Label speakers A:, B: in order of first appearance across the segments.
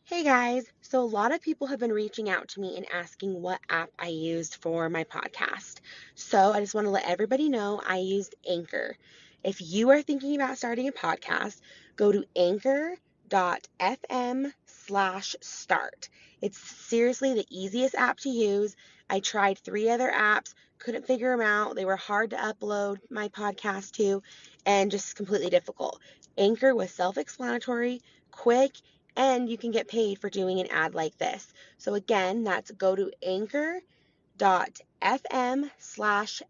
A: Hey guys, so a lot of people have been reaching out to me and asking what app I used for my podcast. So I just want to let everybody know I used Anchor. If you are thinking about starting a podcast, go to anchor.fm/start. It's seriously the easiest app to use. I tried 3 other apps, couldn't figure them out. They were hard to upload my podcast to and just completely difficult. Anchor was self-explanatory, quick, and you can get paid for doing an ad like this. So again, that's go to anchor.fm/START.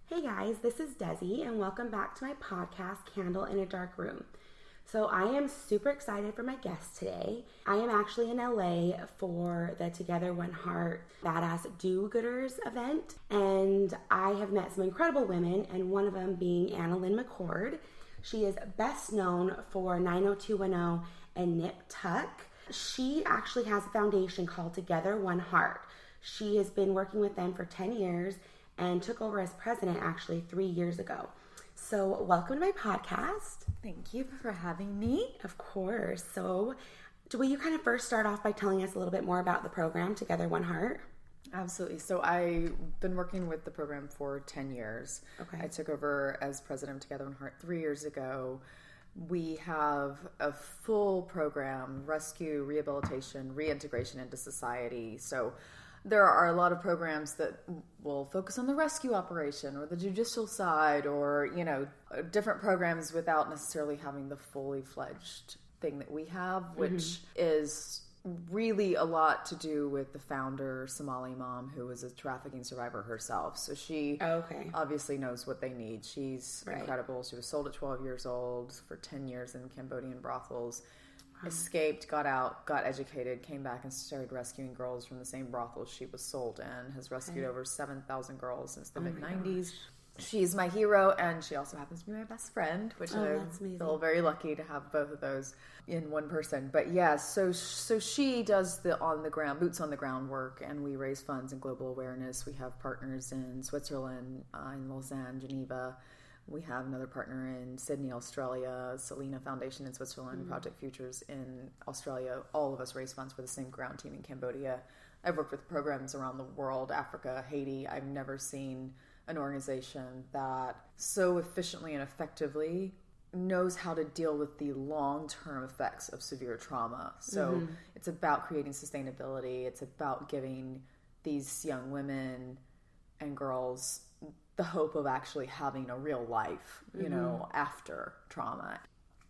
A: Hey guys, this is Desi, and welcome back to my podcast, Candle in a Dark Room. So I am super excited for my guest today. I am actually in LA for the Together One Heart Badass Do-Gooders event, and I have met some incredible women, and one of them being AnnaLynne McCord. She is best known for 90210 and Nip Tuck. She actually has a foundation called Together One Heart. She has been working with them for 10 years and took over as president actually 3 years ago. So welcome to my podcast.
B: Thank you for having me.
A: Of course. So will you kind of first start off by telling us a little bit more about the program, Together One Heart?
B: Absolutely. So I've been working with the program for 10 years.
A: Okay.
B: I took over as president of Together One Heart 3 years ago. We have a full program, rescue, rehabilitation, reintegration into society. So there are a lot of programs that will focus on the rescue operation or the judicial side or, different programs without necessarily having the fully fledged thing that we have, which is really a lot to do with the founder, Somali mom, who was a trafficking survivor herself. So she obviously knows what they need. She's incredible. She was sold at 12 years old for 10 years in Cambodian brothels. Escaped, got out, got educated, came back and started rescuing girls from the same brothel she was sold in. Has rescued over 7,000 girls since the mid-90s. She's my hero, and she also happens to be my best friend, which I feel very lucky to have both of those in one person. But yeah, so she does the on-the-ground, boots-on-the-ground work, and we raise funds and global awareness. We have partners in Switzerland, in Lausanne, Geneva. We have another partner in Sydney, Australia, Selena Foundation in Switzerland, Project Futures in Australia. All of us raise funds for the same ground team in Cambodia. I've worked with programs around the world, Africa, Haiti. I've never seen an organization that so efficiently and effectively knows how to deal with the long-term effects of severe trauma. So it's about creating sustainability. It's about giving these young women and girls the hope of actually having a real life, after trauma.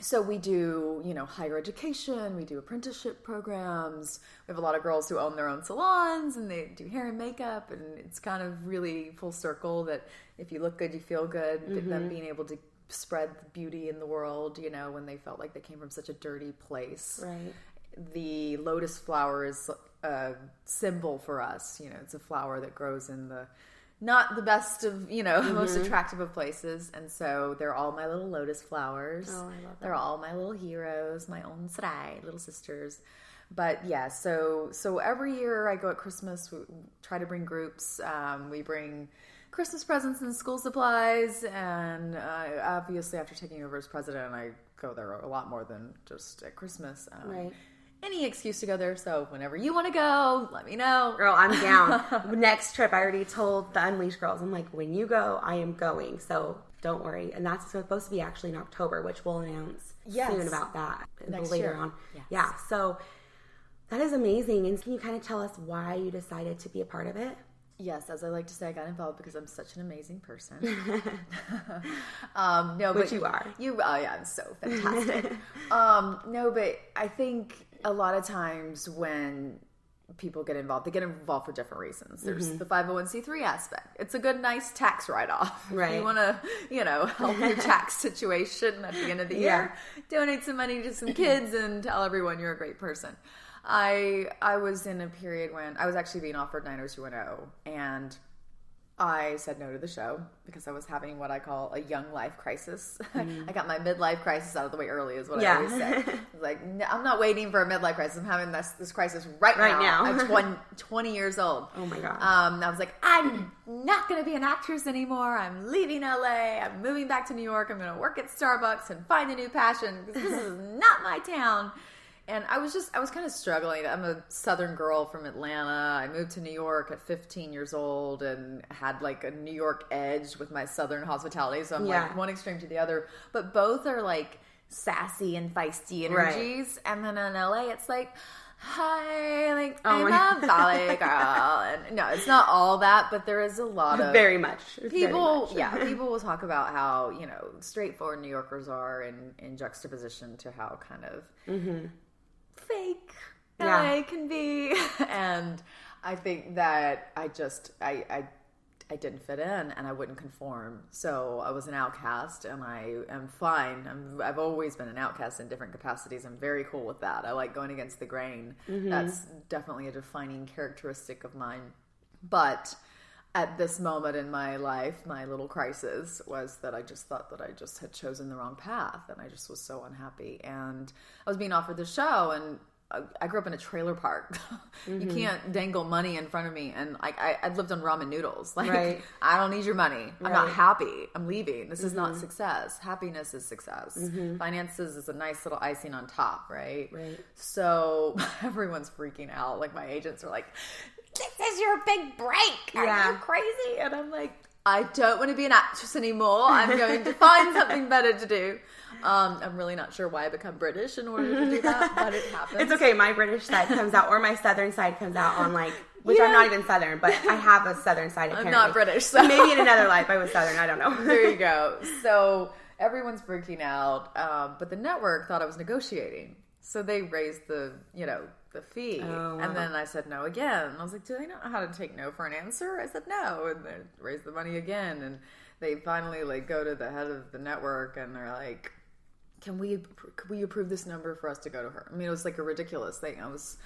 B: So we do, higher education, we do apprenticeship programs. We have a lot of girls who own their own salons and they do hair and makeup, and it's kind of really full circle that if you look good, you feel good. Them being able to spread the beauty in the world, when they felt like they came from such a dirty place.
A: Right.
B: The lotus flower is a symbol for us. It's a flower that grows in the not the best of, most attractive of places. And so they're all my little lotus flowers.
A: Oh, I love that.
B: They're all my little heroes, my own Sarai, little sisters. But yeah, so every year I go at Christmas, we try to bring groups. We bring Christmas presents and school supplies. And obviously after taking over as president, I go there a lot more than just at Christmas.
A: Right.
B: Any excuse to go there, so whenever you want to go, let me know.
A: Girl, I'm down. Next trip, I already told the Unleashed girls, I'm like, when you go, I am going, so don't worry. And that's supposed to be actually in October, which we'll announce soon about that
B: next
A: later
B: year.
A: on.
B: Yes.
A: Yeah, so that is amazing. And can you kind of tell us why you decided to be a part of it?
B: Yes, as I like to say, I got involved because I'm such an amazing person.
A: Which you are.
B: I'm so fantastic. But I think a lot of times when people get involved, they get involved for different reasons. There's the 501c3 aspect. It's a good, nice tax write-off.
A: Right.
B: If you want to, help your tax situation at the end of the year, donate some money to some kids and tell everyone you're a great person. I was in a period when I was actually being offered 90210, and I said no to the show because I was having what I call a young life crisis. I got my midlife crisis out of the way early is what I always say. I was like, no, I'm not waiting for a midlife crisis. I'm having this crisis right now. I'm 20 years old.
A: Oh my gosh.
B: I was like, I'm not going to be an actress anymore. I'm leaving LA. I'm moving back to New York. I'm going to work at Starbucks and find a new passion because this is not my town. And I was kind of struggling. I'm a Southern girl from Atlanta. I moved to New York at 15 years old and had like a New York edge with my Southern hospitality. So I'm like one extreme to the other. But both are like sassy and feisty energies. Right. And then in LA, it's like, hi, like, I'm a ballet girl. And no, it's not all that, but there is a lot of...
A: Very much.
B: People will talk about how, you know, straightforward New Yorkers are in juxtaposition to how kind of... fake LA can be. And I think that I didn't fit in and I wouldn't conform. So I was an outcast and I am fine. I've always been an outcast in different capacities. I'm very cool with that. I like going against the grain. That's definitely a defining characteristic of mine. But at this moment in my life, my little crisis was that I just thought that I just had chosen the wrong path and I just was so unhappy. And I was being offered the show and I grew up in a trailer park. You can't dangle money in front of me. And I'd lived on ramen noodles. Like, I don't need your money. I'm not happy. I'm leaving. This is not success. Happiness is success. Finances is a nice little icing on top, right? So everyone's freaking out. Like my agents are like, this is your big break. Are you crazy? And I'm like, I don't want to be an actress anymore. I'm going to find something better to do. I'm really not sure why I become British in order to do that, but it happens.
A: It's okay. My British side comes out, or my Southern side comes out on like, which I'm not even Southern, but I have a Southern side apparently.
B: I'm not British, so.
A: Maybe in another life I was Southern. I don't know.
B: There you go. So everyone's freaking out, but the network thought I was negotiating. So they raised the fee. Oh, wow. And then I said no again. And I was like, do they know how to take no for an answer? I said no. And they raised the money again. And they finally like go to the head of the network and they're like, can we approve this number for us to go to her? I mean, it was like a ridiculous thing. I was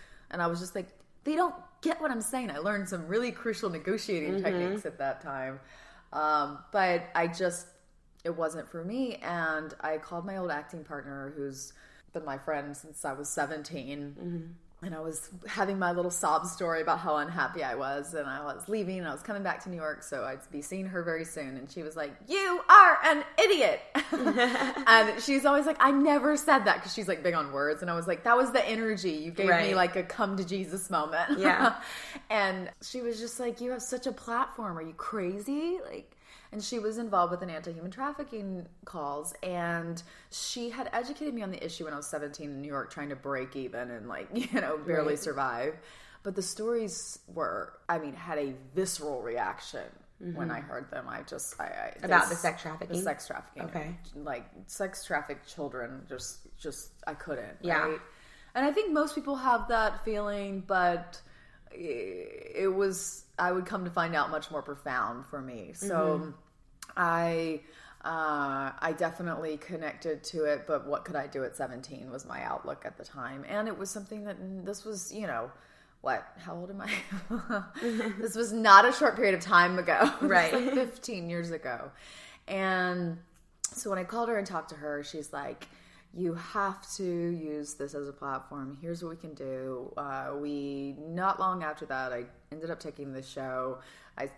B: just like, they don't get what I'm saying. I learned some really crucial negotiating techniques at that time. But it wasn't for me. And I called my old acting partner who's been my friend since I was 17. And I was having my little sob story about how unhappy I was, and I was leaving, and I was coming back to New York, so I'd be seeing her very soon. And she was like, "You are an idiot." And she's always like, "I never said that," because she's like big on words. And I was like, "That was the energy you gave me, like a come to Jesus moment." Yeah. And she was just like, "You have such a platform. Are you crazy?" Like. And she was involved with an anti-human trafficking cause. And she had educated me on the issue when I was 17 in New York, trying to break even and barely survive. But the stories had a visceral reaction when I heard them.
A: About the sex trafficking?
B: The sex trafficking. Okay. Like sex trafficked children, just I couldn't. Yeah. Right? And I think most people have that feeling, but I would come to find out much more profound for me. So I definitely connected to it, but what could I do at 17 was my outlook at the time. And it was something that this was, how old am I? This was not a short period of time ago. Right. It was like 15 years ago. And so when I called her and talked to her, she's like, you have to use this as a platform. Here's what we can do. Not long after that, I ended up taking the show. I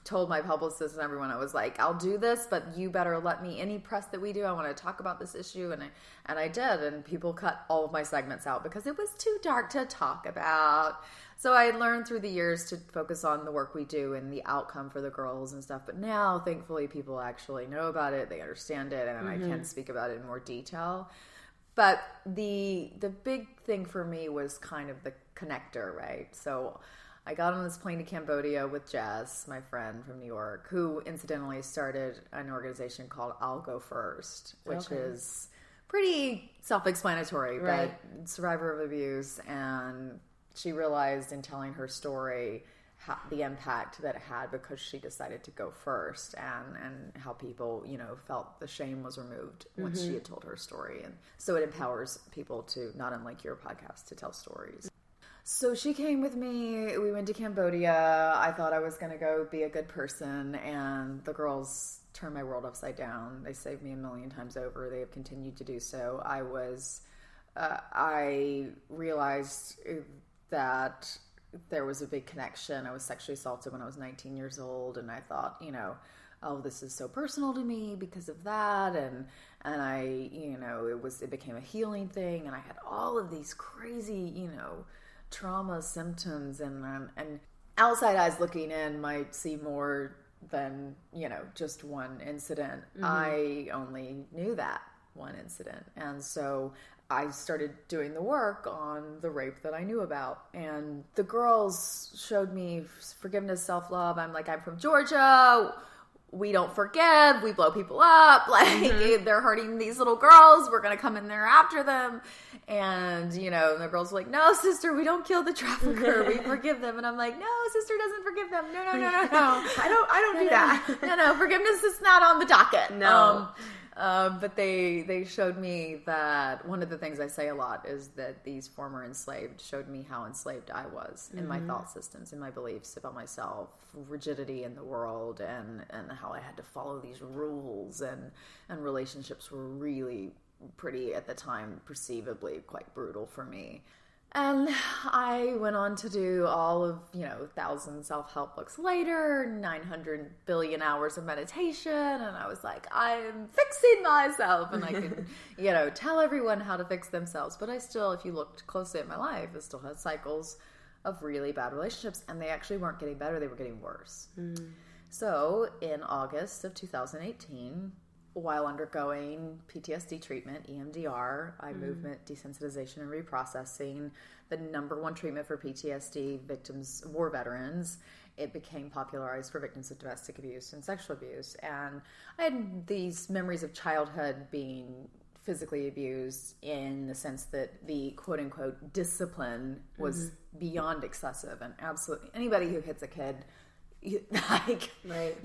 B: told my publicist and everyone, I was like, I'll do this, but you better let me, any press that we do, I want to talk about this issue. And I did. And people cut all of my segments out because it was too dark to talk about. So I learned through the years to focus on the work we do and the outcome for the girls and stuff. But now, thankfully, people actually know about it. They understand it. And I can speak about it in more detail. But the big thing for me was kind of the connector, right? So I got on this plane to Cambodia with Jess, my friend from New York, who incidentally started an organization called I'll Go First, which is pretty self-explanatory, but survivor of abuse. And she realized in telling her story the impact that it had because she decided to go first, and how people, felt the shame was removed once she had told her story. And so it empowers people to, not unlike your podcast, to tell stories. So she came with me. We went to Cambodia. I thought I was going to go be a good person, and the girls turned my world upside down. They saved me a million times over. They have continued to do so. I realized that there was a big connection. I was sexually assaulted when I was 19 years old, and I thought, oh, this is so personal to me because of that, and I, it became a healing thing, and I had all of these crazy, trauma symptoms, and outside eyes looking in might see more than, just one incident. Mm-hmm. I only knew that one incident, and so I started doing the work on the rape that I knew about, and the girls showed me forgiveness, self-love. I'm from Georgia. We don't forgive. We blow people up. They're hurting these little girls. We're going to come in there after them. And, the girls were like, no, sister, we don't kill the trafficker. We forgive them. And I'm like, no, sister doesn't forgive them. No.
A: I don't do that.
B: No. Forgiveness is not on the docket.
A: No.
B: But they showed me that one of the things I say a lot is that these former enslaved showed me how enslaved I was in my thought systems, in my beliefs about myself, rigidity in the world, and how I had to follow these rules, and relationships were really pretty, at the time, perceivably quite brutal for me. And I went on to do all of, 1,000 self-help books later, 900 billion hours of meditation, and I was like, I'm fixing myself, and I could, tell everyone how to fix themselves. But I still, if you looked closely at my life, I still had cycles of really bad relationships, and they actually weren't getting better, they were getting worse. So in August of 2018, while undergoing PTSD treatment, EMDR, eye movement desensitization and reprocessing, the number one treatment for PTSD victims, war veterans, it became popularized for victims of domestic abuse and sexual abuse. And I had these memories of childhood being physically abused, in the sense that the quote-unquote discipline was beyond excessive, and absolutely anybody who hits a kid, you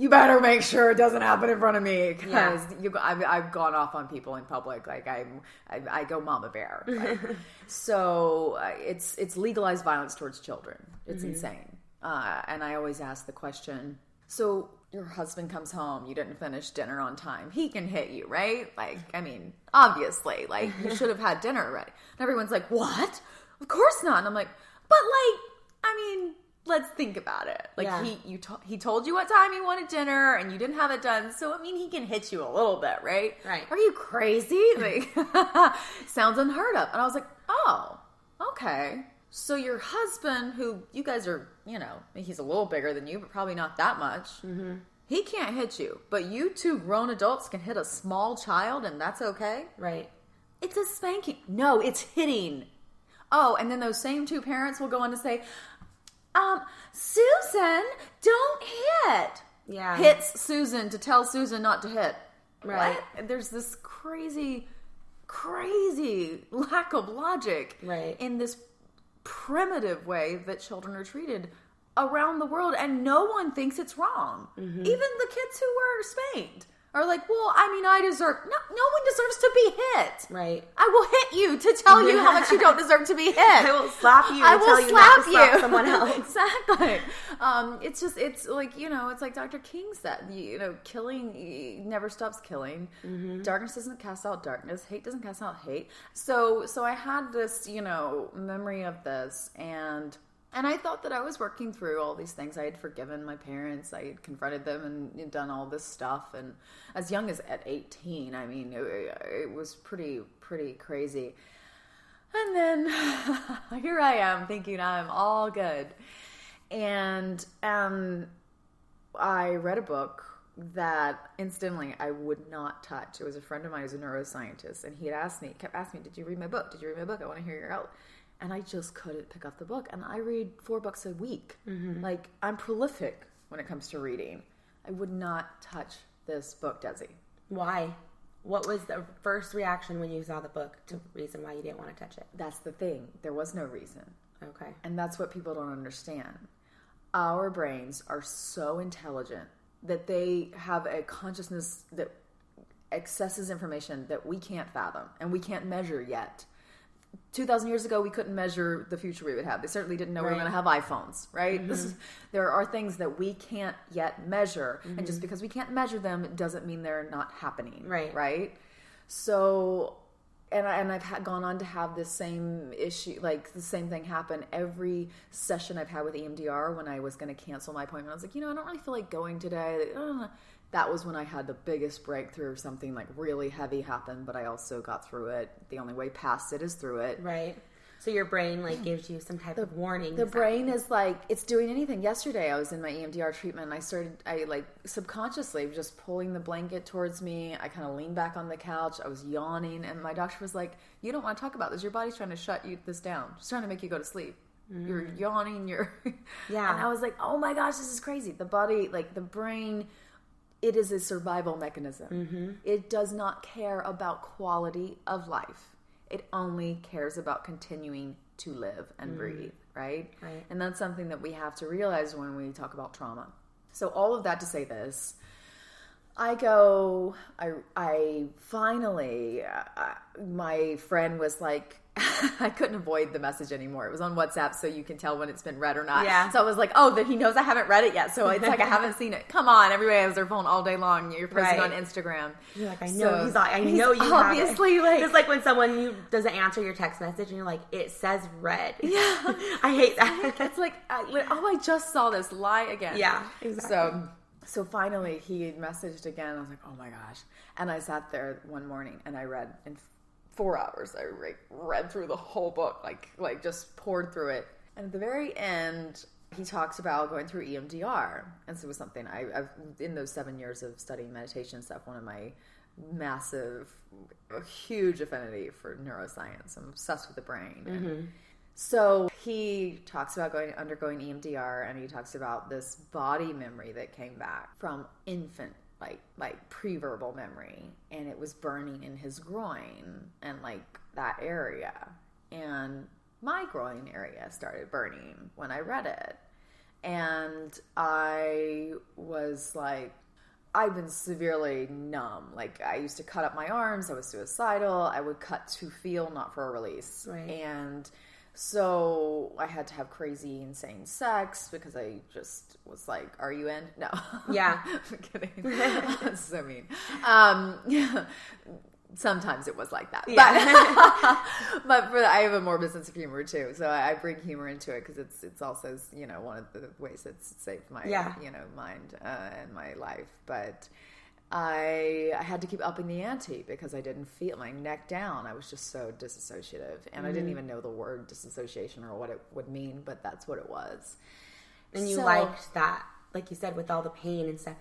B: better make sure it doesn't happen in front of me, because I've gone off on people in public. I go mama bear. So it's legalized violence towards children. It's insane. And I always ask the question, so your husband comes home, you didn't finish dinner on time, he can hit you, right? Obviously, you should have had dinner already. And everyone's like, what? Of course not. And I'm like, but let's think about it. He told you what time he wanted dinner, and you didn't have it done. So, he can hit you a little bit, right?
A: Right.
B: Are you crazy? Sounds unheard of. And I was like, oh, okay. So your husband, who you guys are, he's a little bigger than you, but probably not that much. Mm-hmm. He can't hit you. But you two grown adults can hit a small child, and that's okay?
A: Right.
B: It's a spanking. No, it's hitting. Oh, and then those same two parents will go on to say, Susan, don't hit.
A: Yeah.
B: Hits Susan to tell Susan not to hit.
A: Right.
B: What? There's this crazy lack of logic in this primitive way that children are treated around the world, and no one thinks it's wrong. Mm-hmm. Even the kids who were spanked are like, well, I deserve... No one deserves to be hit.
A: Right.
B: I will hit you to tell you how much you don't deserve to be hit.
A: I will slap you to tell you not to slap someone else.
B: Exactly. It's like Dr. King said, killing never stops killing. Mm-hmm. Darkness doesn't cast out darkness. Hate doesn't cast out hate. So I had this, memory of this, and I thought that I was working through all these things. I had forgiven my parents. I had confronted them and done all this stuff. And as young as at 18, it was pretty crazy. And then here I am thinking I'm all good. And I read a book that instantly I would not touch. It was a friend of mine who's a neuroscientist. And he kept asking me, did you read my book? Did you read my book? I want to hear your out. And I just couldn't pick up the book. And I read 4 books a week. Mm-hmm. I'm prolific when it comes to reading. I would not touch this book, Desi.
A: Why? What was the first reaction when you saw the book to reason why you didn't want to touch it?
B: That's the thing. There was no reason.
A: Okay.
B: And that's what people don't understand. Our brains are so intelligent that they have a consciousness that accesses information that we can't fathom and we can't measure yet. 2,000 years ago, we couldn't measure the future we would have. They certainly didn't know we were going to have iPhones, right? There are things that we can't yet measure. And just because we can't measure them, it doesn't mean they're not happening. Right? So, and I've gone on to have this same issue, like the same thing happen every session I've had with EMDR. When I was going to cancel my appointment, I was like, I don't really feel like going today. That was when I had the biggest breakthrough. Something like really heavy happened, but I also got through it. The only way past it is through it.
A: Right. So your brain gives you some type of warning.
B: The brain is it's doing anything. Yesterday I was in my EMDR treatment and I subconsciously just pulling the blanket towards me. I kind of leaned back on the couch. I was yawning and my doctor was like, you don't want to talk about this. Your body's trying to shut this down. It's trying to make you go to sleep. You're yawning. Yeah. And I was like, oh my gosh, this is crazy. The body, the brain, it is a survival mechanism. It does not care about quality of life. It only cares about continuing to live and breathe, right? And that's something that we have to realize when we talk about trauma. So all of that to say this, I finally, my friend was like, I couldn't avoid the message anymore. It was on WhatsApp, so you can tell when it's been read or not.
A: Yeah.
B: So I was like, oh, that he knows I haven't read it yet. So it's like I haven't seen it. Come on, everybody has their phone all day long. You're posting on Instagram.
A: You're like, I know. I know you
B: obviously
A: have it. It's like when someone doesn't answer your text message and you're like, it says read.
B: Yeah.
A: I hate that.
B: It's like, I just saw this lie again.
A: Yeah, exactly.
B: So finally he had messaged again. I was like, oh my gosh. And I sat there one morning and I read in 4 hours. I read through the whole book, like just poured through it. And at the very end, he talks about going through EMDR. And so it was something I've in those 7 years of studying meditation stuff, one of my huge affinity for neuroscience. I'm obsessed with the brain. And so he talks about undergoing EMDR, and he talks about this body memory that came back from infant, like pre-verbal memory, and it was burning in his groin and that area. And my groin area started burning when I read it. And I was like, I've been severely numb. I used to cut up my arms. I was suicidal. I would cut to feel, not for a release.
A: Right.
B: And so I had to have crazy, insane sex because I just was like, are you in? No.
A: Yeah.
B: I'm kidding. That's so mean. Sometimes it was like that.
A: Yeah.
B: But I have a morbid sense of humor too. So I bring humor into it because it's also, one of the ways it's saved my, mind and my life. But I had to keep upping the ante because I didn't feel my neck down. I was just so disassociative. And I didn't even know the word disassociation or what it would mean, but that's what it was.
A: And you liked that, like you said, with all the pain and stuff,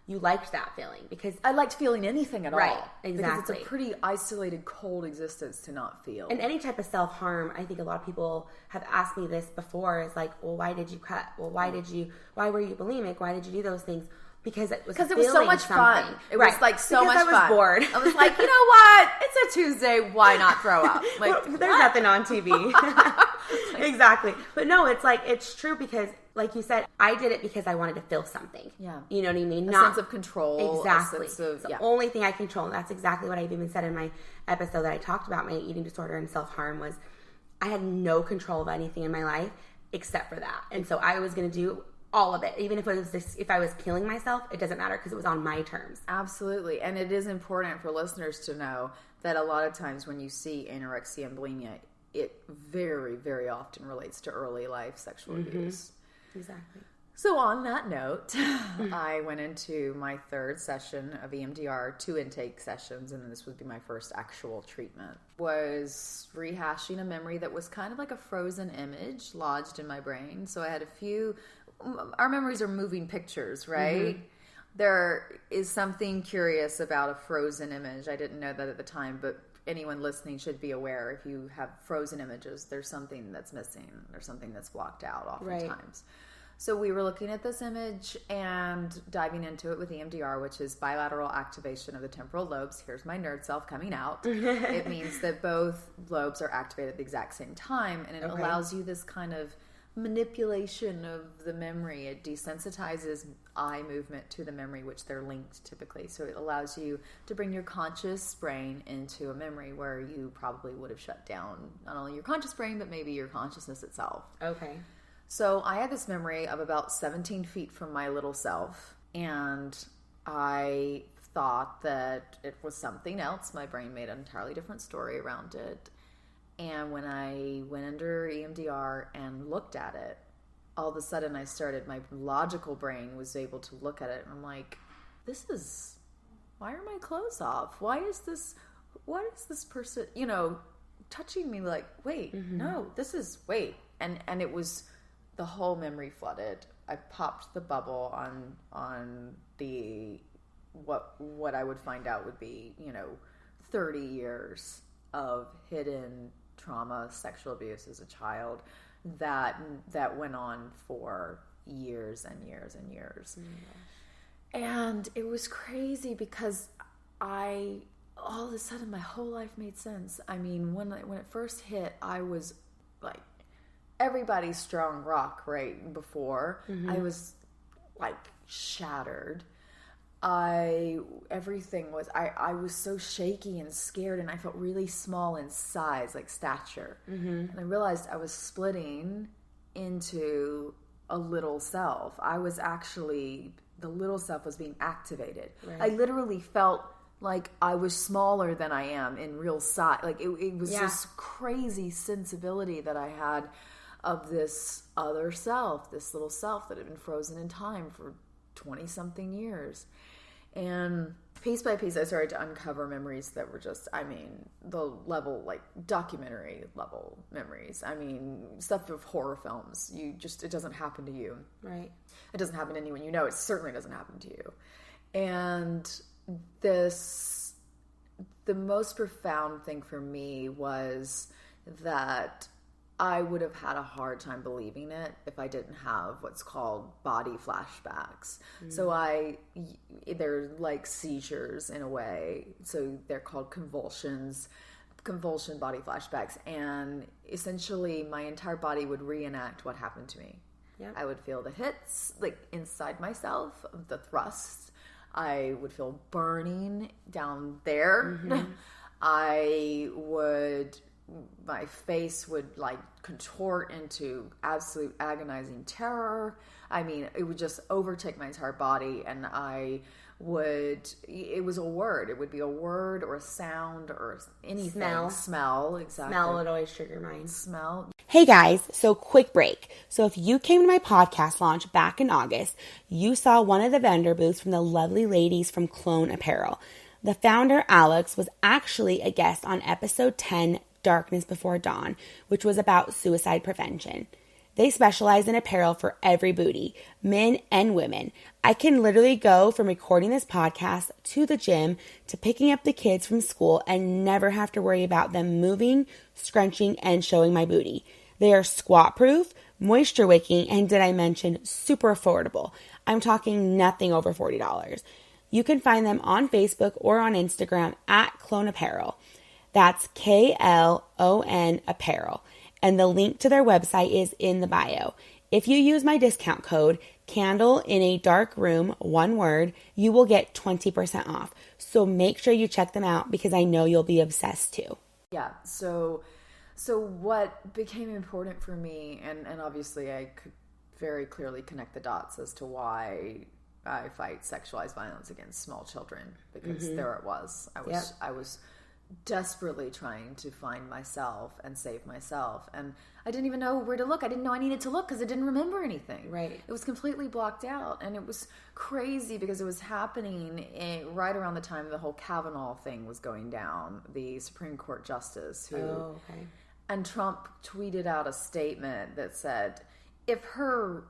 A: you liked that feeling because
B: I liked feeling anything at all.
A: Right, exactly.
B: Because it's a pretty isolated, cold existence to not feel.
A: And any type of self-harm, I think a lot of people have asked me this before, is like, well, why did you cut? Well, why were you bulimic? Why did you do those things? Because it was
B: so much fun. It was so much fun.
A: I was bored.
B: I was like, you know what? It's a Tuesday. Why not throw up?
A: There's nothing on TV. Exactly. But no, it's true because, like you said, I did it because I wanted to feel something.
B: Yeah.
A: You know what I mean?
B: A sense of control.
A: Exactly. It's the only thing I control. And that's exactly what I've even said in my episode that I talked about my eating disorder and self-harm was I had no control of anything in my life except for that. And so I was going to do all of it. Even if if I was killing myself, it doesn't matter because it was on my terms.
B: Absolutely. And it is important for listeners to know that a lot of times when you see anorexia and bulimia, it very, very often relates to early life sexual abuse.
A: Exactly.
B: So on that note, I went into my third session of EMDR, 2 intake sessions, and then this would be my first actual treatment. Was rehashing a memory that was kind of like a frozen image lodged in my brain. So I had our memories are moving pictures, right? There is something curious about a frozen image. I didn't know that at the time, but anyone listening should be aware if you have frozen images, there's something that's missing. There's something that's blocked out oftentimes. Right. So we were looking at this image and diving into it with EMDR, which is bilateral activation of the temporal lobes. Here's my nerd self coming out. It means that both lobes are activated at the exact same time, and it allows you this kind of manipulation of the memory. It desensitizes eye movement to the memory, which they're linked typically. So it allows you to bring your conscious brain into a memory where you probably would have shut down not only your conscious brain, but maybe your consciousness itself.
A: Okay.
B: So I had this memory of about 17 feet from my little self, and I thought that it was something else. My brain made an entirely different story around it. And when I went under EMDR and looked at it, all of a sudden my logical brain was able to look at it, and I'm like, why are my clothes off? What is this person, touching me like, wait, no, and it was, the whole memory flooded. I popped the bubble on the, what I would find out would be, 30 years of hidden trauma, sexual abuse as a child that went on for years and years and years. And it was crazy because all of a sudden my whole life made sense. I mean, when it first hit, I was like everybody's strong rock right before. I was like shattered. I was so shaky and scared, and I felt really small in size, like stature. And I realized I was splitting into a little self. The little self was being activated. Right. I literally felt like I was smaller than I am in real size. Like it was this crazy sensibility that I had of this other self, this little self that had been frozen in time for 20-something years. And piece by piece, I started to uncover memories that were just, the level, like documentary level memories. Stuff of horror films. It doesn't happen to you.
A: Right.
B: It doesn't happen to anyone you know. It certainly doesn't happen to you. And the most profound thing for me was that I would have had a hard time believing it if I didn't have what's called body flashbacks. So they're like seizures in a way. So they're called convulsion body flashbacks. And essentially my entire body would reenact what happened to me. Yep. I would feel the hits like inside myself, the thrusts. I would feel burning down there. My face would like contort into absolute agonizing terror. It would just overtake my entire body, and it was a word. It would be a word or a sound or anything. Smell, exactly.
A: Smell would always trigger mine.
B: Smell.
A: Hey guys, so quick break. So if you came to my podcast launch back in August, you saw one of the vendor booths from the lovely ladies from Clone Apparel. The founder, Alex, was actually a guest on episode 10, Darkness Before Dawn, which was about suicide prevention. They specialize in apparel for every booty, men and women. I can literally go from recording this podcast to the gym to picking up the kids from school and never have to worry about them moving, scrunching, and showing my booty. They are squat proof, moisture wicking, and did I mention super affordable? I'm talking nothing over $40. You can find them on Facebook or on Instagram at Clone Apparel. That's KLON Apparel. And the link to their website is in the bio. If you use my discount code, Candle in a Dark Room, one word, you will get 20% off. So make sure you check them out because I know you'll be obsessed too.
B: Yeah, so what became important for me, and obviously I could very clearly connect the dots as to why I fight sexualized violence against small children, because there it was. I was desperately trying to find myself and save myself, and I didn't even know where to look. I didn't know I needed to look because I didn't remember anything. Right. It was completely blocked out, and it was crazy because it was happening right around the time the whole Kavanaugh thing was going down, the Supreme Court justice who and Trump tweeted out a statement that said, if her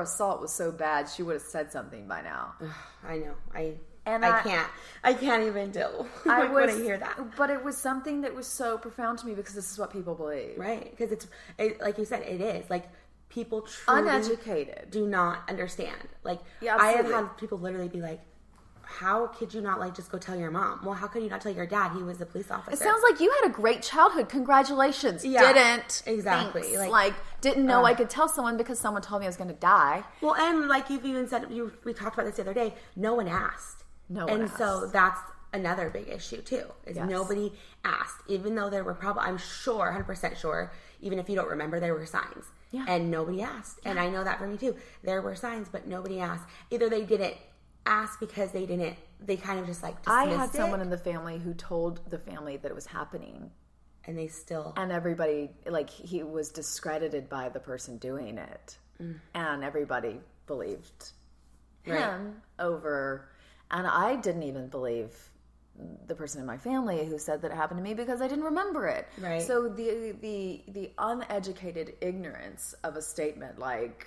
B: assault was so bad, she would have said something by now.
A: I know. I can't even deal when I hear that.
B: But it was something that was so profound to me because this is what people believe.
A: Right. Because it's like you said, it is. Like, people truly
B: uneducated
A: do not understand. Like,
B: yeah,
A: I have had people literally be like, how could you not like just go tell your mom? Well, how could you not tell your dad? He was a police officer.
B: It sounds like you had a great childhood. Congratulations.
A: Yeah,
B: didn't.
A: Exactly.
B: Thanks. Like didn't know I could tell someone because someone told me I was going to die.
A: Well, and like you've even said, we talked about this the other day, no one asked.
B: No one asked.
A: So that's another big issue too, is nobody asked. Even though there were probably, I'm sure, 100% sure, even if you don't remember, there were signs.
B: Yeah.
A: And nobody asked. Yeah. And I know that for me too. There were signs, but nobody asked. Either they didn't ask because they kind of just like dismissed
B: I had someone in the family who told the family that it was happening.
A: And they still...
B: And everybody, like, he was discredited by the person doing it. And everybody believed him over... And I didn't even believe the person in my family who said that it happened to me because I didn't remember it.
A: Right.
B: So the uneducated ignorance of a statement like,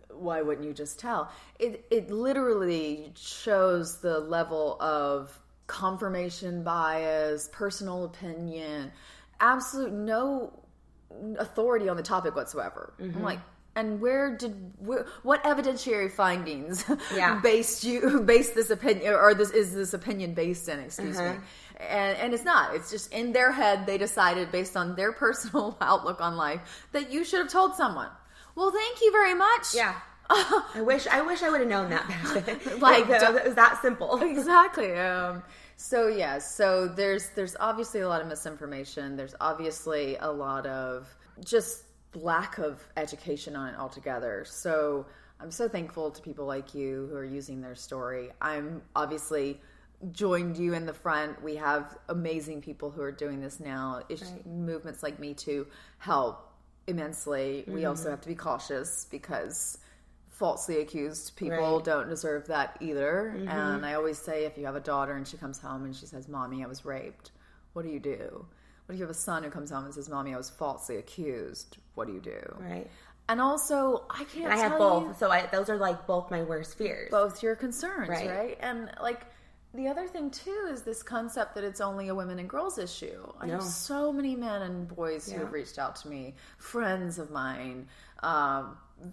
B: why wouldn't you just tell? It literally shows the level of confirmation bias, personal opinion, absolute no authority on the topic whatsoever. I'm like, and what evidentiary findings based this opinion, or this opinion based in? Excuse me. And it's not. It's just in their head they decided based on their personal outlook on life that you should have told someone. Well, thank you very much.
A: Yeah. I wish I would have known that back then. Like it was that simple.
B: Exactly. So there's obviously a lot of misinformation. There's obviously a lot of just lack of education on it altogether. So I'm so thankful to people like you who are using their story. I'm obviously joined you in the front. We have amazing people who are doing this now. Movements like Me Too help immensely. We also have to be cautious because falsely accused people don't deserve that either. And I always say, if you have a daughter and she comes home and she says, "Mommy, I was raped," what do you do? What if you have a son who comes home and says, "Mommy, I was falsely accused"? What do you do?
A: Right.
B: And also, I
A: have both, so those are like both my worst fears.
B: Both your concerns, right? And like the other thing too is this concept that it's only a women and girls issue. I have so many men and boys who have reached out to me, friends of mine,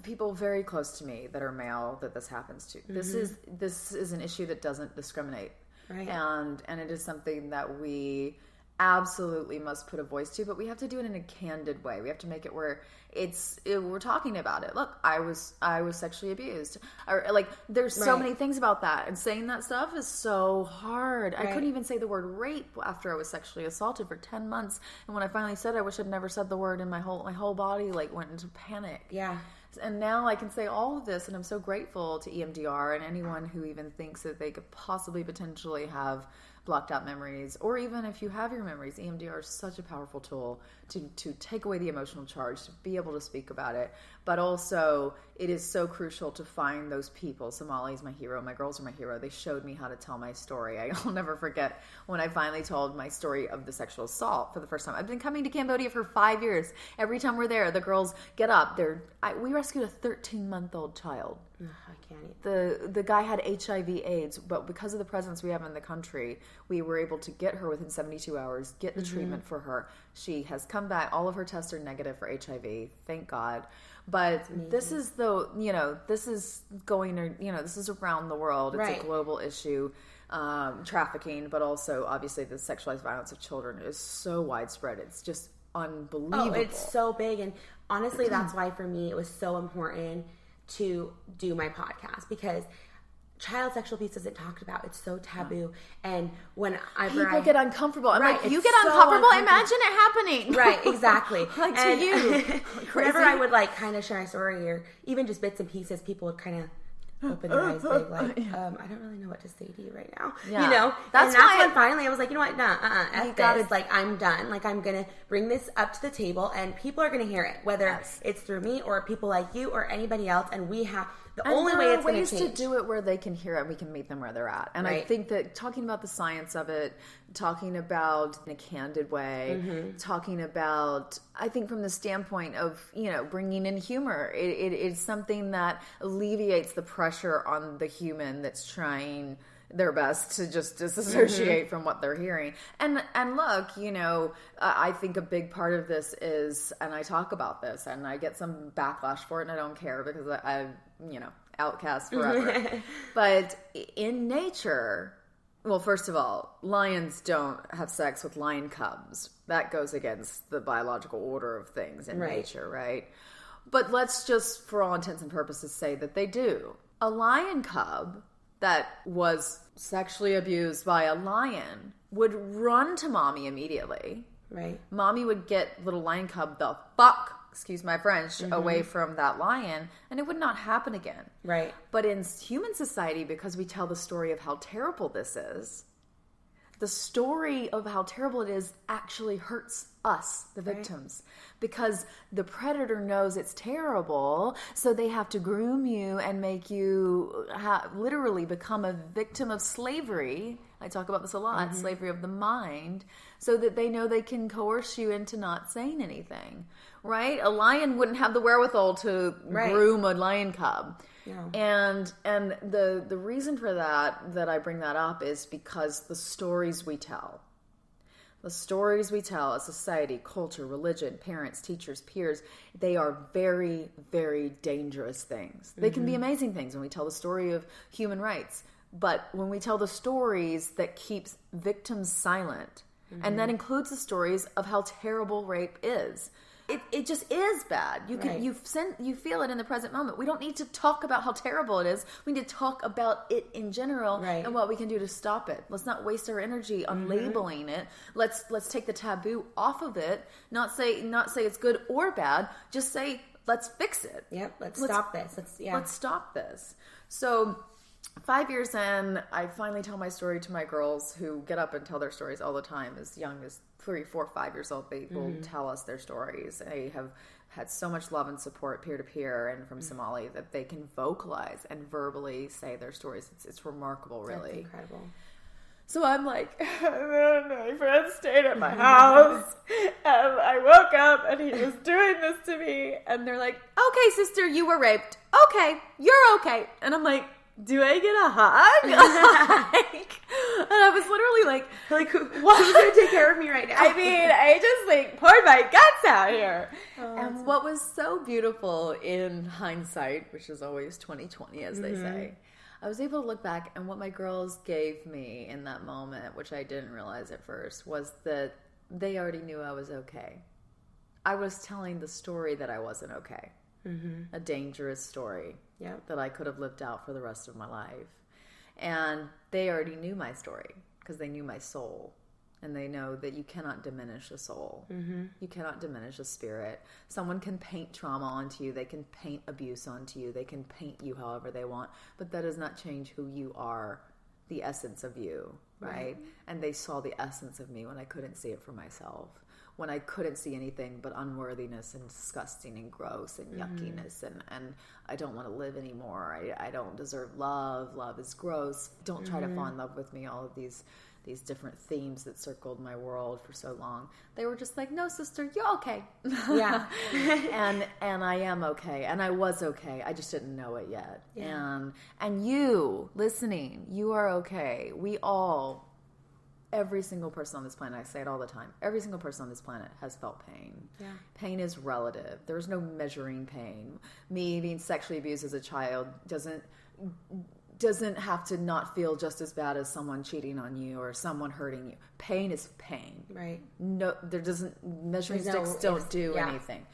B: people very close to me that are male that this happens to. This is an issue that doesn't discriminate,
A: right?
B: And it is something that we absolutely must put a voice to, but we have to do it in a candid way. We have to make it where we're talking about it. Look, I was sexually abused, or like there's so many things about that, and saying that stuff is so hard. I couldn't even say the word rape after I was sexually assaulted for 10 months, and when I finally said it, I wish I'd never said the word, and my whole body like went into panic.
A: Yeah.
B: And now I can say all of this, and I'm so grateful to EMDR and anyone who even thinks that they could possibly potentially have blocked out memories, or even if you have your memories, EMDR is such a powerful tool to take away the emotional charge, to be able to speak about it. But also, it is so crucial to find those people. Somali's my hero. My girls are my hero. They showed me how to tell my story. I'll never forget when I finally told my story of the sexual assault for the first time. I've been coming to Cambodia for 5 years. Every time we're there, the girls get up. We rescued a 13-month-old child.
A: I can't eat.
B: The guy had HIV/AIDS, but because of the presence we have in the country, we were able to get her within 72 hours, get the treatment for her. She has come back. All of her tests are negative for HIV. Thank God. But this is this is this is around the world. It's a global issue. Trafficking, but also obviously the sexualized violence of children is so widespread. It's just unbelievable.
A: Oh, it's so big. And honestly, that's why for me it was so important to do my podcast, because child sexual abuse isn't talked about. It's so taboo. And people
B: get uncomfortable. I'm like, you get uncomfortable? Imagine it happening.
A: Right, exactly.
B: Like to you.
A: Whenever I would like kind of share my story, or even just bits and pieces, people would kind of open their eyes big, like, I don't really know what to say to you right now. Yeah. You know? That's when finally I was like, you know what? Like, I'm done. Like, I'm going to bring this up to the table, and people are going to hear it, whether it's through me or people like you or anybody else, and we have... The only way it's going to change.
B: Ways to do it where they can hear it, we can meet them where they're at. And I think that talking about the science of it, talking about in a candid way, talking about, I think from the standpoint of, bringing in humor, it is something that alleviates the pressure on the human that's trying their best to just disassociate from what they're hearing. And look, I think a big part of this is, and I talk about this, and I get some backlash for it, and I don't care, because outcast forever. But in nature, well, first of all, lions don't have sex with lion cubs. That goes against the biological order of things in nature, right? But let's just, for all intents and purposes, say that they do. A lion cub that was sexually abused by a lion would run to mommy immediately.
A: Right.
B: Mommy would get little lion cub the fuck, excuse my French, away from that lion, and it would not happen again.
A: Right.
B: But in human society, because we tell the story of how terrible this is, the story of how terrible it is actually hurts us, the victims, because the predator knows it's terrible, so they have to groom you and make you literally become a victim of slavery. I talk about this a lot, slavery of the mind, so that they know they can coerce you into not saying anything, right? A lion wouldn't have the wherewithal to groom a lion cub. Yeah. And the reason for that I bring that up is because the stories we tell as society, culture, religion, parents, teachers, peers, they are very, very dangerous things. They can be amazing things when we tell the story of human rights. But when we tell the stories that keeps victims silent, and that includes the stories of how terrible rape is, it just is bad. You feel it in the present moment. We don't need to talk about how terrible it is. We need to talk about it in general and what we can do to stop it. Let's not waste our energy on labeling it. Let's take the taboo off of it. Not say it's good or bad. Just say let's fix it.
A: Yep. Let's stop this.
B: Let's stop this. So 5 years in, I finally tell my story to my girls, who get up and tell their stories all the time. As young as 3, 4, 5 years old, they will tell us their stories. They have had so much love and support peer-to-peer and from Somali that they can vocalize and verbally say their stories. It's remarkable, really.
A: That's incredible.
B: So I'm like, my friend stayed at my house, and I woke up, and he was doing this to me, and they're like, okay, sister, you were raped. Okay, you're okay. And I'm like, do I get a hug? And I was literally like,
A: who's going to take care of me right now?
B: I mean, I just poured my guts out here. And what was so beautiful in hindsight, which is always 20/20, as they say, I was able to look back, and what my girls gave me in that moment, which I didn't realize at first, was that they already knew I was okay. I was telling the story that I wasn't okay. A dangerous story that I could have lived out for the rest of my life. And they already knew my story because they knew my soul. And they know that you cannot diminish a soul. You cannot diminish a spirit. Someone can paint trauma onto you. They can paint abuse onto you. They can paint you however they want. But that does not change who you are, the essence of you, right? And they saw the essence of me when I couldn't see it for myself. When I couldn't see anything but unworthiness and disgusting and gross and yuckiness and I don't want to live anymore. I don't deserve love. Love is gross. Don't try to fall in love with me. All of these different themes that circled my world for so long. They were just like, no, sister, you're okay.
A: Yeah.
B: and I am okay. And I was okay. I just didn't know it yet. Yeah. And you listening, you are okay. We all, every single person on this planet, I say it all the time, every single person on this planet has felt pain. Yeah. Pain is relative. There's no measuring pain. Me being sexually abused as a child doesn't have to not feel just as bad as someone cheating on you or someone hurting you. Pain is pain. Right. No, measuring sticks don't do anything.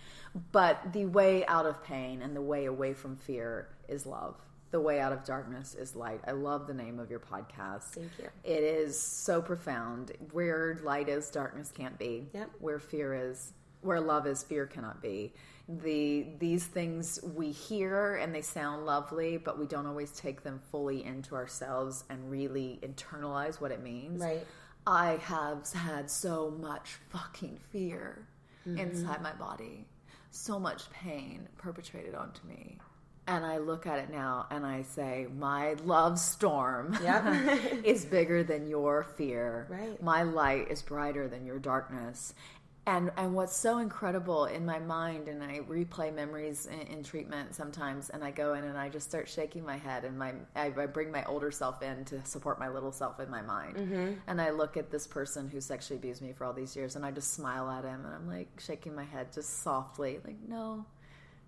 B: But the way out of pain and the way away from fear is love. The way out of darkness is light. I love the name of your podcast.
A: Thank you.
B: It is so profound. Where light is, darkness can't be.
A: Yep.
B: Where love is, fear cannot be. These things we hear and they sound lovely, but we don't always take them fully into ourselves and really internalize what it means. Right. I have had so much fucking fear inside my body. So much pain perpetrated onto me. And I look at it now and I say, my love storm is bigger than your fear. Right. My light is brighter than your darkness. And what's so incredible in my mind, and I replay memories in treatment sometimes, and I go in and I just start shaking my head, and I bring my older self in to support my little self in my mind. And I look at this person who sexually abused me for all these years, and I just smile at him, and I'm like shaking my head just softly, like, no,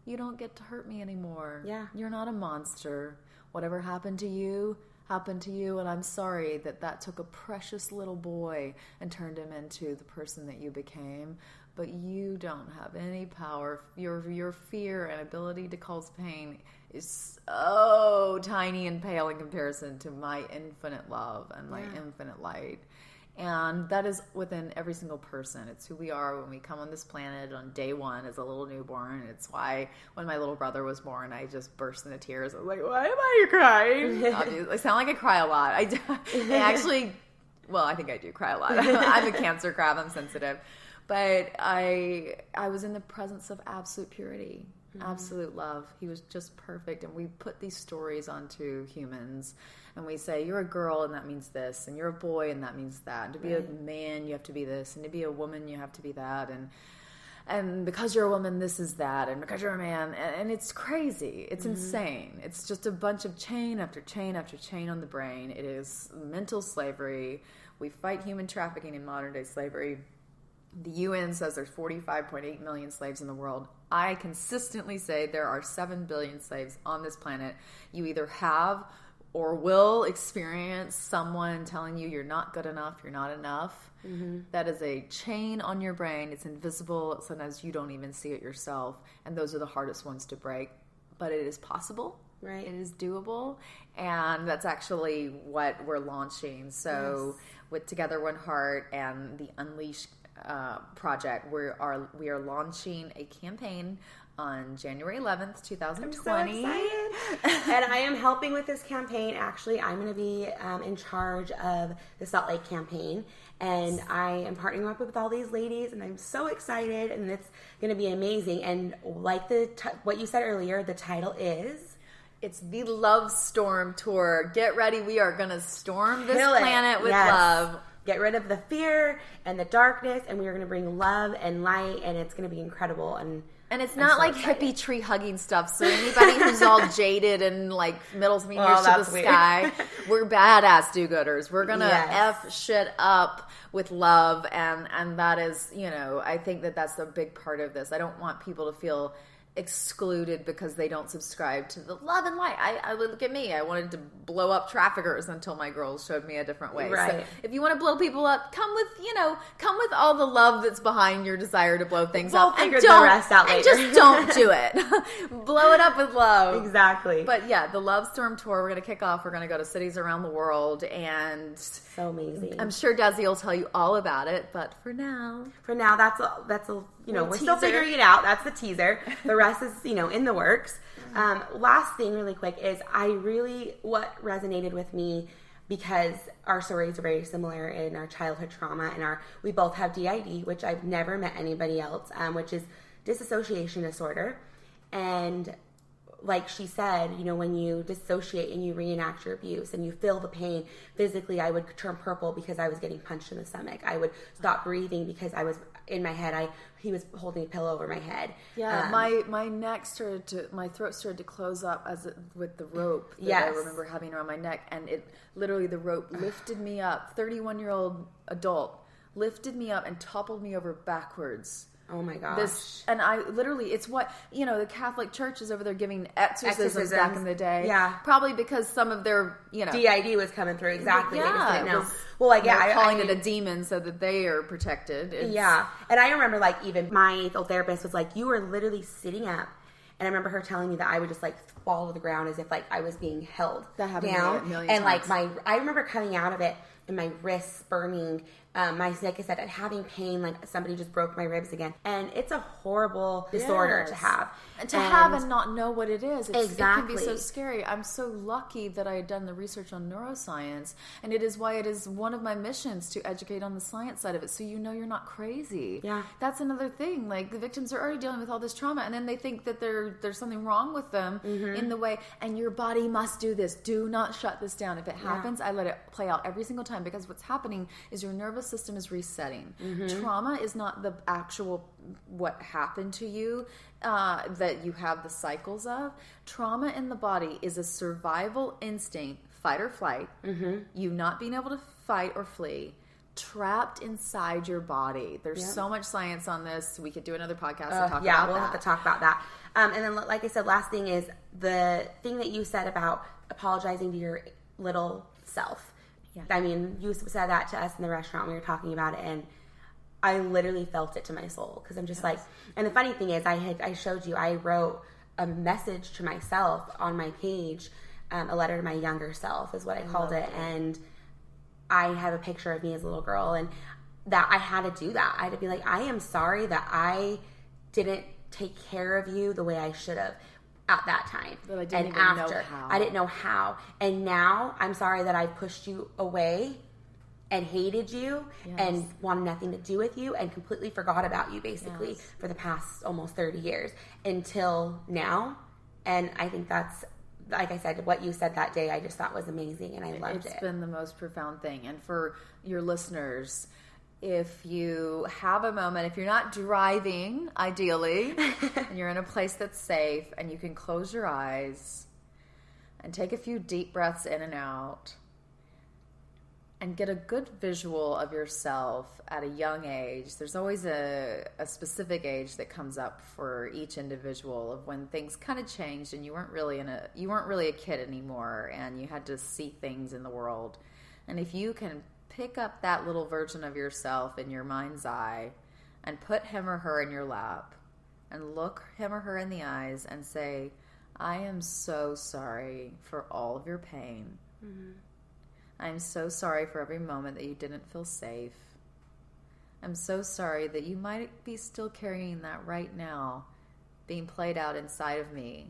B: you don't get to hurt me anymore.
A: Yeah.
B: You're not a monster. Whatever happened to you, and I'm sorry that took a precious little boy and turned him into the person that you became. But you don't have any power. Your fear and ability to cause pain is so tiny and pale in comparison to my infinite love and my infinite light. And that is within every single person. It's who we are when we come on this planet on day one as a little newborn. It's why when my little brother was born, I just burst into tears. I was like, why am I crying? I sound like I cry a lot. I actually, well, I think I do cry a lot. I'm a Cancer crab. I'm sensitive. But I was in the presence of absolute purity, absolute love. He was just perfect. And we put these stories onto humans. And we say, you're a girl and that means this. And you're a boy and that means that. And to be a man, you have to be this. And to be a woman, you have to be that. And because you're a woman, this is that. And because you're a man. And it's crazy. It's insane. It's just a bunch of chain after chain after chain on the brain. It is mental slavery. We fight human trafficking in modern day slavery. The UN says there's 45.8 million slaves in the world. I consistently say there are 7 billion slaves on this planet. You either have or will experience someone telling you you're not good enough, you're not enough. That is a chain on your brain. It's invisible. Sometimes you don't even see it yourself. And those are the hardest ones to break. But it is possible.
A: Right.
B: It is doable. And that's actually what we're launching. So with Together One Heart and the Unleash project, we are launching a campaign on January 11th, 2020.
A: I'm so excited. And I am helping with this campaign. Actually, I'm going to be in charge of the Salt Lake campaign. And I am partnering up with all these ladies, and I'm so excited, and it's going to be amazing. And like what you said earlier, the title is...
B: It's the Love Storm Tour. Get ready. We are going to storm this planet with love.
A: Get rid of the fear and the darkness, and we are going to bring love and light, and it's going to be incredible. And
B: it's not like hippie tree hugging stuff. So anybody who's all jaded and like middle fingers to the sky, we're badass do-gooders. We're gonna F shit up with love, and that is, I think that's a big part of this. I don't want people to feel excluded because they don't subscribe to the love and light. I look at me. I wanted to blow up traffickers until my girls showed me a different way.
A: Right.
B: So if you want to blow people up, come with all the love that's behind your desire to blow things up.
A: We'll figure the rest out later.
B: And just don't do it. Blow it up with love.
A: Exactly.
B: But yeah, the Love Storm Tour, we're going to kick off. We're going to go to cities around the world, and
A: so amazing.
B: I'm sure Desi will tell you all about it, but for now,
A: that's a we're still figuring it out. That's the teaser. The rest is, in the works. Last thing really quick is what resonated with me, because our stories are very similar in our childhood trauma, and we both have DID, which I've never met anybody else, which is Disassociation Disorder. And like she said, when you dissociate and you reenact your abuse and you feel the pain physically, I would turn purple because I was getting punched in the stomach. I would stop breathing because I was in my head. He was holding a pillow over my head.
B: Yeah, my throat started to close up with the rope that I remember having around my neck, and the rope lifted me up. 31-year-old adult lifted me up and toppled me over backwards.
A: Oh my gosh.
B: And I literally, it's what, the Catholic Church is over there giving exorcisms back in the day.
A: Yeah.
B: Probably because some of their,
A: DID was coming through. Exactly.
B: Yeah. Calling it a demon so that they are protected.
A: Yeah. And I remember even my old therapist was like, you were literally sitting up. And I remember her telling me that I would just fall to the ground as if I was being held
B: that happened
A: down.
B: To me a million times.
A: I remember coming out of it and my wrists burning. Like I said, having pain, like somebody just broke my ribs again. And it's a horrible disorder to have.
B: And have and not know what it is.
A: Exactly.
B: It can be so scary. I'm so lucky that I had done the research on neuroscience. And it is why it is one of my missions to educate on the science side of it, so you're not crazy.
A: Yeah.
B: That's another thing. Like, the victims are already dealing with all this trauma, and then they think that there's something wrong with them in the way, and your body must do this. Do not shut this down. If it happens, I let it play out every single time, because what's happening is your nervous system is resetting. Trauma is not the actual what happened to you that you have the cycles of. Trauma in the body is a survival instinct, fight or flight, you not being able to fight or flee. trapped inside your body. There's so much science on this. We could do another podcast and talk about that.
A: Yeah, we'll have to talk about that. And then, like I said, last thing is the thing that you said about apologizing to your little self. Yeah. I mean, you said that to us in the restaurant when we were talking about it, and I literally felt it to my soul, because I'm just like, and the funny thing is, I showed you, I wrote a message to myself on my page, a letter to my younger self is what I called it, and I have a picture of me as a little girl, and that I had to do that. I had to be like, I am sorry that I didn't take care of you the way I should have at that time.
B: But I didn't even know how.
A: I didn't know how. And now I'm sorry that I pushed you away and hated you and wanted nothing to do with you and completely forgot about you, basically, for the past almost 30 years until now. And I think that's, like I said, what you said that day, I just thought was amazing, and I loved it.
B: It's been the most profound thing. And for your listeners, if you have a moment, if you're not driving, ideally, and you're in a place that's safe, and you can close your eyes and take a few deep breaths in and out, and get a good visual of yourself at a young age. There's always a specific age that comes up for each individual of when things kind of changed and you weren't really a kid anymore, and you had to see things in the world. And if you can pick up that little version of yourself in your mind's eye and put him or her in your lap and look him or her in the eyes and say, I am so sorry for all of your pain. Mm-hmm. I'm so sorry for every moment that you didn't feel safe. I'm so sorry that you might be still carrying that right now, being played out inside of me.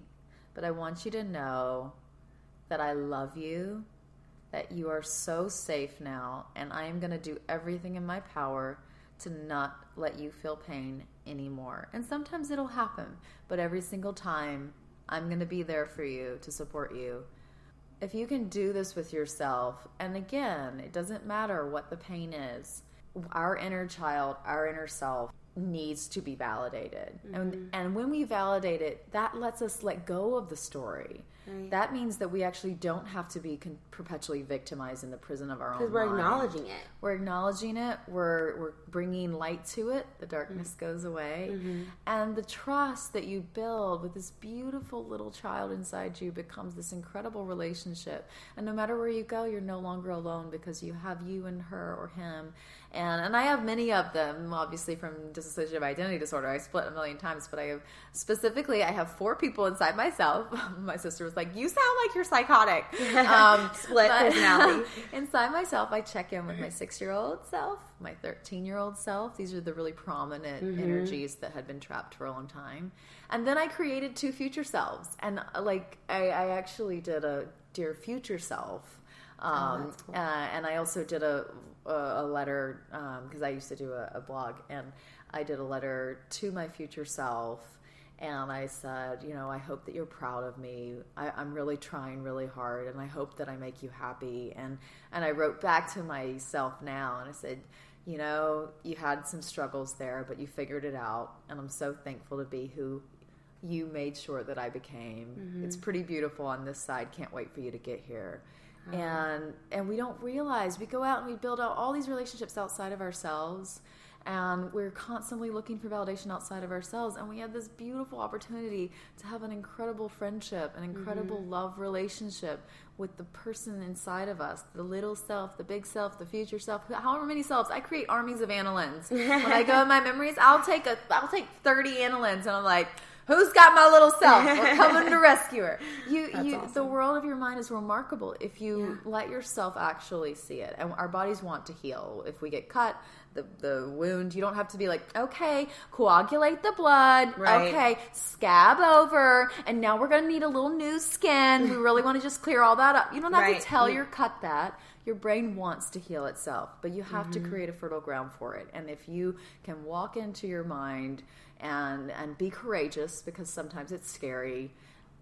B: But I want you to know that I love you, that you are so safe now, and I am going to do everything in my power to not let you feel pain anymore. And sometimes it'll happen, but every single time, I'm going to be there for you to support you. If you can do this with yourself, and again, it doesn't matter what the pain is, our inner child, our inner self needs to be validated. Mm-hmm. And when we validate it, that lets us let go of the story. Right. That means that we actually don't have to be perpetually victimized in the prison of our own mind.
A: Because we're acknowledging it.
B: We're acknowledging it. We're bringing light to it. The darkness goes away. Mm-hmm. And the trust that you build with this beautiful little child inside you becomes this incredible relationship. And no matter where you go, you're no longer alone, because you have you and her or him. And I have many of them, obviously, from dissociative identity disorder. I split a million times, but I have 4 people inside myself. My sister was like, you sound like you're psychotic.
A: Split personality.
B: Inside myself, I check in with my 6-year-old self, my 13-year-old self. These are the really prominent energies that had been trapped for a long time. And then I created 2 future selves. And I actually did a Dear Future Self. That's cool. And I also did a letter, because I used to do a blog, and I did a letter to my future self, and I said, I hope that you're proud of me. I'm really trying really hard, and I hope that I make you happy. And I wrote back to myself now, and I said, you had some struggles there, but you figured it out, and I'm so thankful to be who you made sure that I became. Mm-hmm. It's pretty beautiful on this side. Can't wait for you to get here. And we don't realize, we go out and we build out all these relationships outside of ourselves, and we're constantly looking for validation outside of ourselves, and we have this beautiful opportunity to have an incredible friendship, an incredible love relationship with the person inside of us, the little self, the big self, the future self, however many selves. I create armies of AnnaLynnes. When I go in my memories, I'll take 30 AnnaLynnes, and I'm like, who's got my little self? We're coming to rescue her. Awesome. The world of your mind is remarkable if you let yourself actually see it. And our bodies want to heal. If we get cut, the wound, you don't have to be like, okay, coagulate the blood. Right. Okay, scab over. And now we're going to need a little new skin. We really want to just clear all that up. You don't have to tell your cut that. Your brain wants to heal itself, but you have to create a fertile ground for it. And if you can walk into your mind and be courageous, because sometimes it's scary,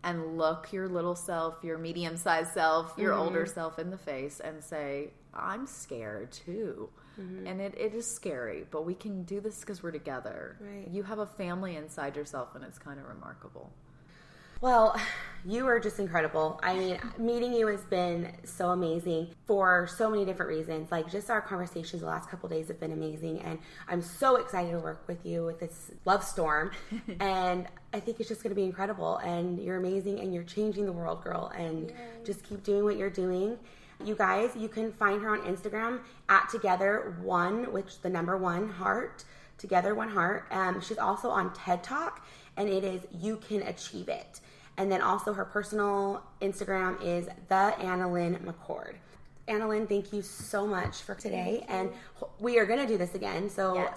B: and look your little self, your medium-sized self, your older self in the face and say, I'm scared too. And it is scary, but we can do this because we're together. Right. You have a family inside yourself, and it's kind of remarkable.
A: Well, you are just incredible. I mean, meeting you has been so amazing for so many different reasons. Like, just our conversations the last couple of days have been amazing, and I'm so excited to work with you with this love storm. And I think it's just going to be incredible, and you're amazing, and you're changing the world, girl, and just keep doing what you're doing. You guys, you can find her on Instagram at Together1, which the number 1 heart, Together 1 heart. She's also on TED Talk, and it is You Can Achieve It. And then also her personal Instagram is the AnnaLynne McCord. AnnaLynne, thank you so much for today. And we are going to do this again. So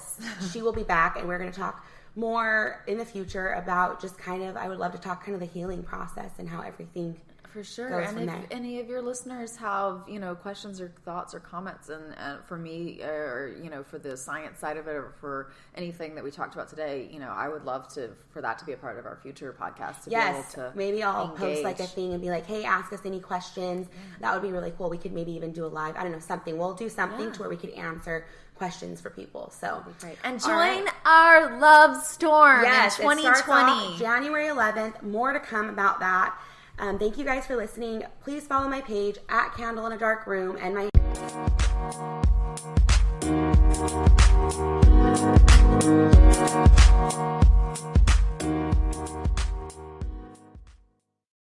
A: she will be back, and we're going to talk more in the future about just kind of, I would love to talk kind of the healing process and how everything
B: for sure.
A: goes
B: And
A: from
B: if
A: there.
B: any of your listeners have, questions or thoughts or comments, and for me, or, for the science side of it, or for anything that we talked about today, I would love for that to be a part of our future podcast. To be able to
A: maybe I'll post like a
B: engage.
A: thing and be like, hey, ask us any questions. That would be really cool. We could maybe even do a live, I don't know, something. We'll do something to where we could answer questions for people. So,
B: and join our love storm in
A: It starts
B: 2020.
A: off January 11th. More to come about that. Thank you guys for listening. Please follow my page at Candle in a Dark Room and my